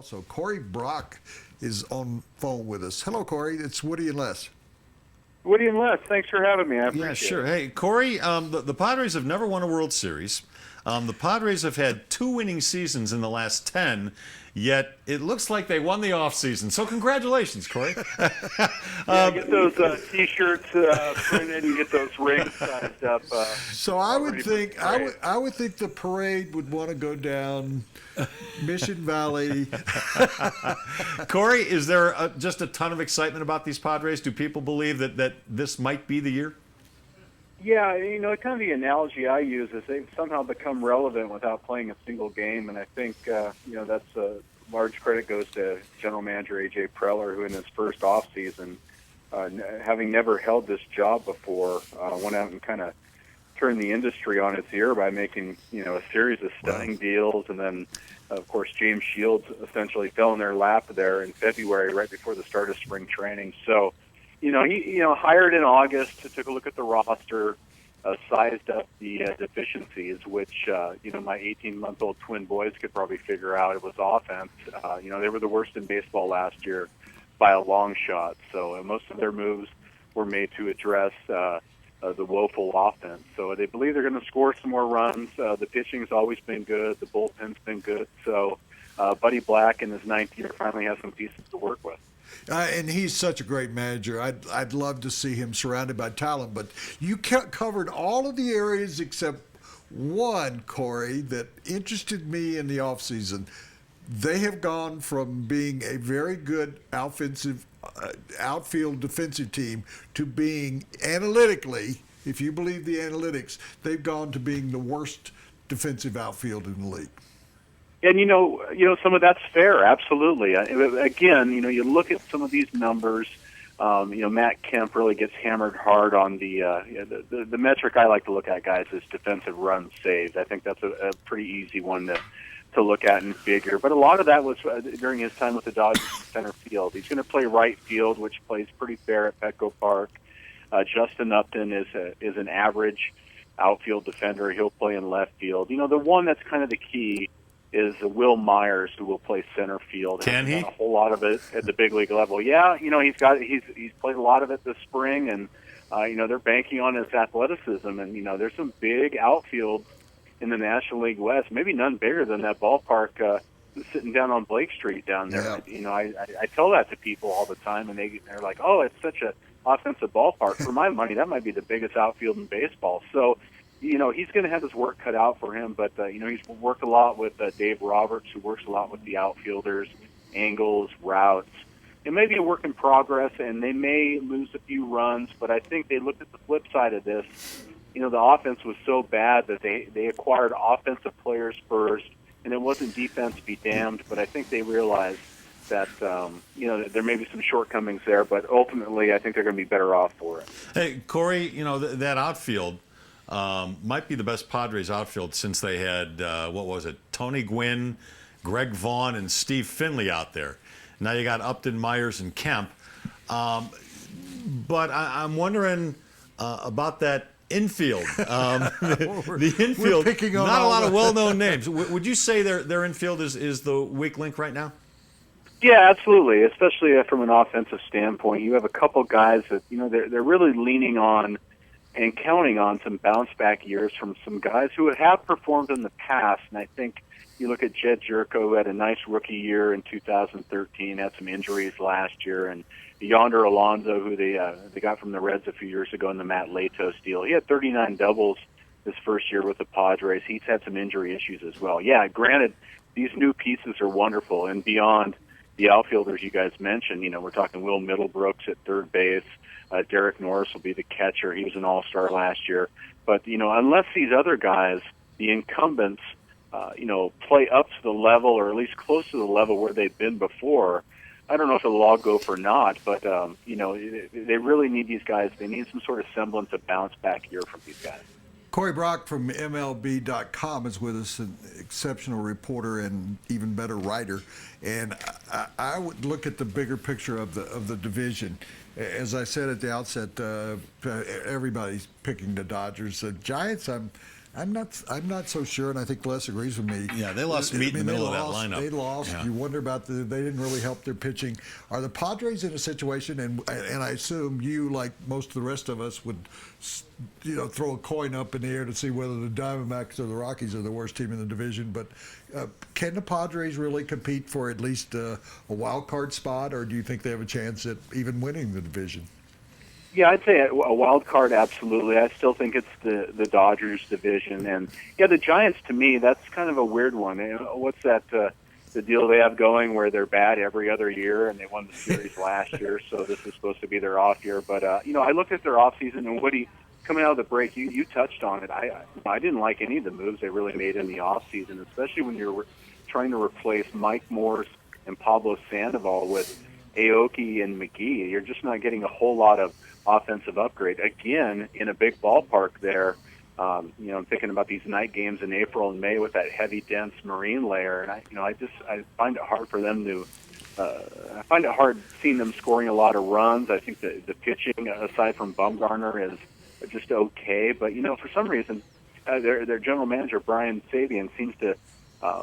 also. Corey Brock is on phone with us. Hello, Corey. It's Woody and Les. Woody and Les, thanks for having me. I appreciate Yeah, sure. it. Hey, Corey, the Padres have never won a World Series. The Padres have had 2 winning seasons in the last 10, yet it looks like they won the offseason. So congratulations, Corey. Get those T-shirts printed and get those rings sized up. So I would think I would think the parade would want to go down Mission Valley. Corey, is there just a ton of excitement about these Padres? Do people believe that this might be the year? Yeah, kind of the analogy I use is they've somehow become relevant without playing a single game, and I think, that's a large credit goes to General Manager A.J. Preller, who in his first offseason, having never held this job before, went out and kind of turned the industry on its ear by making, a series of stunning deals, and then, of course, James Shields essentially fell in their lap there in February, right before the start of spring training. So, he hired in August, took a look at the roster, sized up the deficiencies, which, my 18-month-old twin boys could probably figure out. It was offense. They were the worst in baseball last year by a long shot. So most of their moves were made to address the woeful offense. So they believe they're going to score some more runs. The pitching's always been good. The bullpen's been good. So Buddy Black in his ninth year finally has some pieces to work with. And he's such a great manager. I'd love to see him surrounded by talent. But you covered all of the areas except one, Corey, that interested me in the offseason. They have gone from being a very good outfield defensive team to being analytically, if you believe the analytics, they've gone to being the worst defensive outfield in the league. And some of that's fair, absolutely. Again, you look at some of these numbers. Matt Kemp really gets hammered hard on the metric I like to look at, guys, is defensive runs saved. I think that's a pretty easy one to look at and figure. But a lot of that was during his time with the Dodgers in center field. He's going to play right field, which plays pretty fair at Petco Park. Justin Upton is an average outfield defender. He'll play in left field. The one that's kind of the key is Will Myers, who will play center field. Can he? Done a whole lot of it at the big league level. Yeah, he's played a lot of it this spring, and they're banking on his athleticism. And there's some big outfield in the National League West, maybe none bigger than that ballpark sitting down on Blake Street down there. Yeah. I tell that to people all the time, and they're like, "Oh, it's such a offensive ballpark." For my money, that might be the biggest outfield in baseball. So. He's going to have his work cut out for him, but, he's worked a lot with Dave Roberts, who works a lot with the outfielders, angles, routes. It may be a work in progress, and they may lose a few runs, but I think they looked at the flip side of this. The offense was so bad that they acquired offensive players first, and it wasn't defense be damned, but I think they realized that, there may be some shortcomings there, but ultimately I think they're going to be better off for it. Hey, Corey, that outfield might be the best Padres outfield since they had, Tony Gwynn, Greg Vaughn, and Steve Finley out there. Now you got Upton, Myers, and Kemp. But I'm wondering about that infield. The infield, not a lot of well-known names. Would you say their infield is the weak link right now? Yeah, absolutely, especially from an offensive standpoint. You have a couple guys that, they're really leaning on and counting on some bounce-back years from some guys who have performed in the past. And I think you look at Jed Jerko, who had a nice rookie year in 2013, had some injuries last year, and Yonder Alonso, who they got from the Reds a few years ago in the Matt Latos deal. He had 39 doubles his first year with the Padres. He's had some injury issues as well. Yeah, granted, these new pieces are wonderful, and beyond the outfielders you guys mentioned, we're talking Will Middlebrooks at third base. Derek Norris will be the catcher. He was an all-star last year. But, unless these other guys, the incumbents, play up to the level or at least close to the level where they've been before, I don't know if it'll all go for naught, but, they really need these guys. They need some sort of semblance of bounce-back year from these guys. Corey Brock from MLB.com is with us, an exceptional reporter and even better writer. And I would look at the bigger picture of the division. As I said at the outset, everybody's picking the Dodgers. The Giants, I'm I'm not so sure, and I think Les agrees with me. Yeah, they lost meat in the middle of that lineup. They lost. Yeah. You wonder about they didn't really help their pitching. Are the Padres in a situation, and I assume you, like most of the rest of us, would throw a coin up in the air to see whether the Diamondbacks or the Rockies are the worst team in the division, but can the Padres really compete for at least a wild card spot, or do you think they have a chance at even winning the division? Yeah, I'd say a wild card, absolutely. I still think it's the Dodgers division, and yeah, the Giants to me, that's kind of a weird one. What's that? The deal they have going where they're bad every other year, and they won the series last year, so this is supposed to be their off year. But I looked at their off season, and Woody, coming out of the break, you touched on it. I didn't like any of the moves they really made in the off season, especially when you're trying to replace Mike Morse and Pablo Sandoval with Aoki and McGee. You're just not getting a whole lot of offensive upgrade. Again, in a big ballpark there, I'm thinking about these night games in April and May with that heavy, dense marine layer, and I find it hard for them to. I find it hard seeing them scoring a lot of runs. I think the pitching, aside from Bumgarner, is just okay. But for some reason, their general manager Brian Sabian seems to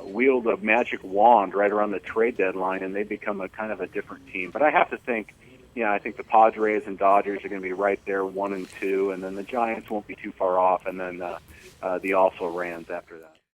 wield a magic wand right around the trade deadline, and they become a kind of a different team. But I have to think. I think the Padres and Dodgers are going to be right there, 1 and 2, and then the Giants won't be too far off, and then the also Rams after that.